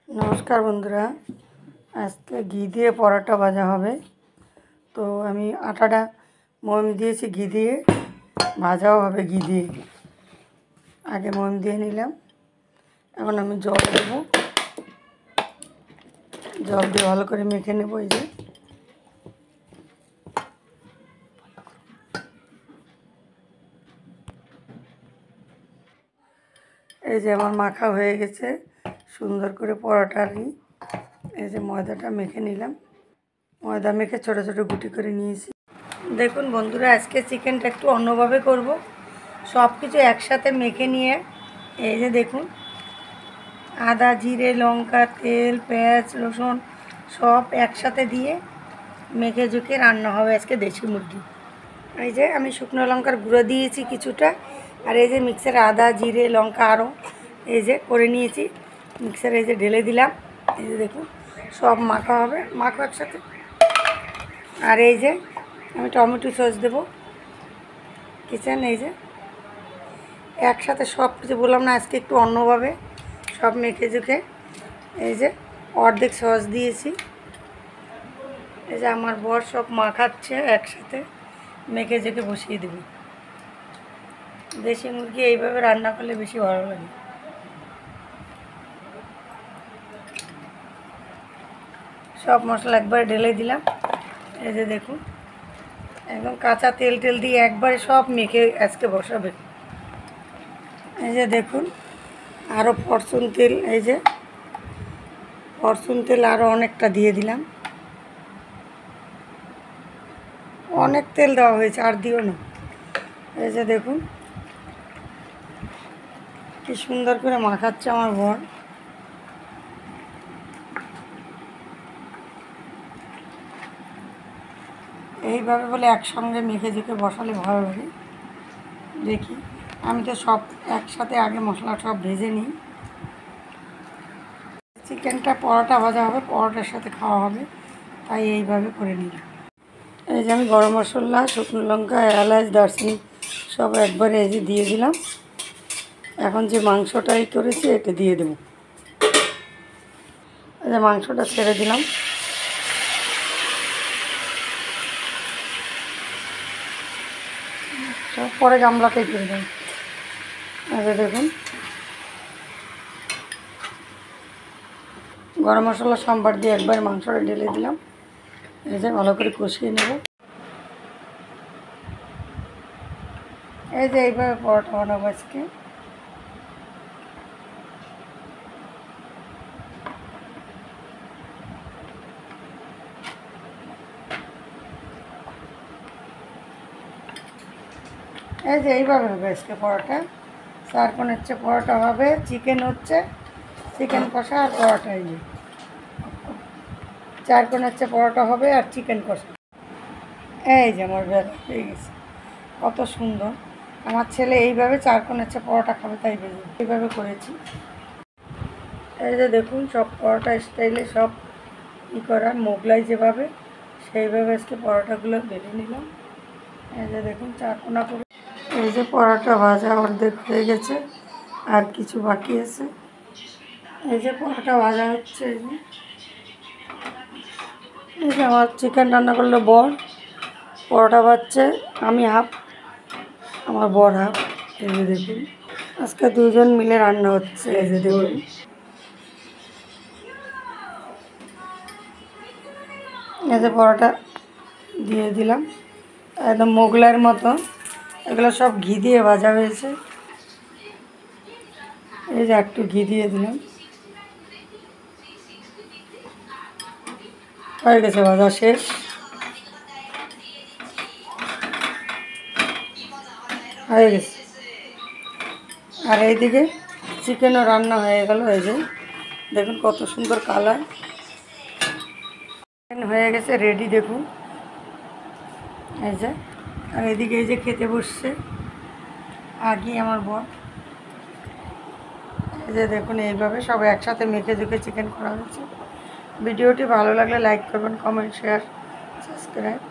नमस्कार बंधुरा आज के घी दिए पराठा भाजा होबे। तो आमी आटाटा मयम दिएछि घी दिए भाजाओ होबे घी दिए। आगे मयम दिए निलाम। एखन आमी जल देब। जल दिए भालो करे मेखे नेब। এই যে আমার মাখা হয়ে গেছে সুন্দর করে পরোটারই। এই যে ময়দাটা মেখে নিলাম। ময়দা মেখে ছোট ছোট গুটি করে নিয়েছি। দেখুন বন্ধুরা আজকে চিকেনটা একটু অন্যভাবে করব। সব কিছু একসাথে মেখে নিয়ে এই যে দেখুন আদা জিরে লঙ্কা তেল পেঁয়াজ রসুন সব একসাথে দিয়ে মেখে ঝুঁকে রান্না হবে আজকে দেশি মুরগি। এই যে আমি শুকনো লঙ্কার গুঁড়ো দিয়েছি কিছুটা। আর এই যে মিক্সারে আদা জিরে লঙ্কা আরও এই যে করে নিয়েছি মিক্সারে এই যে ঢেলে দিলাম। এই যে দেখুন সব মাখা হবে মাখো একসাথে। আর এই যে আমি টমেটো সস দেবো কিচেন। এই যে একসাথে সব কিছু বললাম না আজকে একটু অন্যভাবে সব মেখে ঝুঁকে এই যে অর্ধেক সস দিয়েছি। এই যে আমার বর সব মাখাচ্ছে একসাথে মেখে ঝুঁকে বসিয়ে দেবো। দেশি মুরগি এইভাবে রান্না করলে বেশি ভালো লাগে। সব মশলা একবারে ঢেলে দিলাম। এই যে দেখুন একদম কাঁচা তেল টেল দিয়ে একবারে সব মেখে আজকে বসাবে। এই যে দেখুন আরও ফরচুন তেল এই যে ফরচুন তেল আরও অনেকটা দিয়ে দিলাম। অনেক তেল দেওয়া হয়েছে আর দিও না। এই যে দেখুন কি সুন্দর করে মাখাচ্ছে আমার বর। এইভাবে বলে একসঙ্গে মেখে ঝুঁকে বসালে ভালো লাগে। দেখি আমি তো সব একসাথে আগে মশলা সব ভেজে নিই। চিকেনটা পরোটা ভাজা হবে পরোটার সাথে খাওয়া হবে তাই এইভাবে করে নিলাম। এই যে আমি গরম মশলা শুকনো লঙ্কা এলাচ দারচিনি সব একবারে এই যে দিয়ে দিলাম। এখন যে মাংসটাই করেছি এটা দিয়ে দেব। এই যে মাংসটা ছেড়ে দিলাম। সব পরে গামলাতেই করে দেব। এই যে দেখুন গরম মশলা সম্বার দিয়ে একবার মাংসটা ঢেলে দিলাম। এই যে ভালো করে কষিয়ে নেব। এই যে এইভাবে পরোটা বানাবো আজকে। এই যে এইভাবে হবে আজকে পরোটা। 4 কোণ হচ্ছে পরোটা হবে চিকেন হচ্ছে চিকেন কষা আর পরোটা। এই যে 4 কোণ হচ্ছে পরোটা হবে আর চিকেন কষা। এই যে আমার বেলা হয়ে গেছে কত সুন্দর। আমার ছেলে এইভাবে 4 কোণ হচ্ছে পরোটা খাবে তাই ভেজে এইভাবে করেছি। এই যে দেখুন সব পরোটা স্টাইলে সব ই করা মোগলাই যেভাবে সেইভাবে আজকে পরোটাগুলো বেলে নিলাম। এই যে দেখুন 4 কোণা করে। এই যে পরোটা ভাজা অর্ধেক হয়ে গেছে আর কিছু বাকি আছে। এই যে পরোটা ভাজা হচ্ছে। এই যে আমার চিকেন রান্না করলো বর পরোটা ভাজছে আমি হাফ আমার বর হাফ। এই যে দেখুন আজকে দুজন মিলে রান্না হচ্ছে। এই যে দেখুন এই যে পরোটা দিয়ে দিলাম একদম মোগলাইয়ের মতো। এগুলো সব ঘি দিয়ে ভাজা হয়েছে। এই যে একটু ঘি দিয়ে দিলাম হয়ে গেছে ভাজা শেষ। হয়ে গেছে আর এইদিকে চিকেনও রান্না হয়ে গেল। এই যে দেখুন কত সুন্দর কালার। চিকেন হয়ে গেছে রেডি দেখুন। এই যে আর এদিকে এই যে খেতে বসছে আগে আমার বর। এই যে দেখুন এইভাবে সব একসাথে মেখে ঝুঁকে চিকেন করা হয়েছে। ভিডিওটি ভালো লাগলে লাইক করবেন কমেন্ট শেয়ার সাবস্ক্রাইব।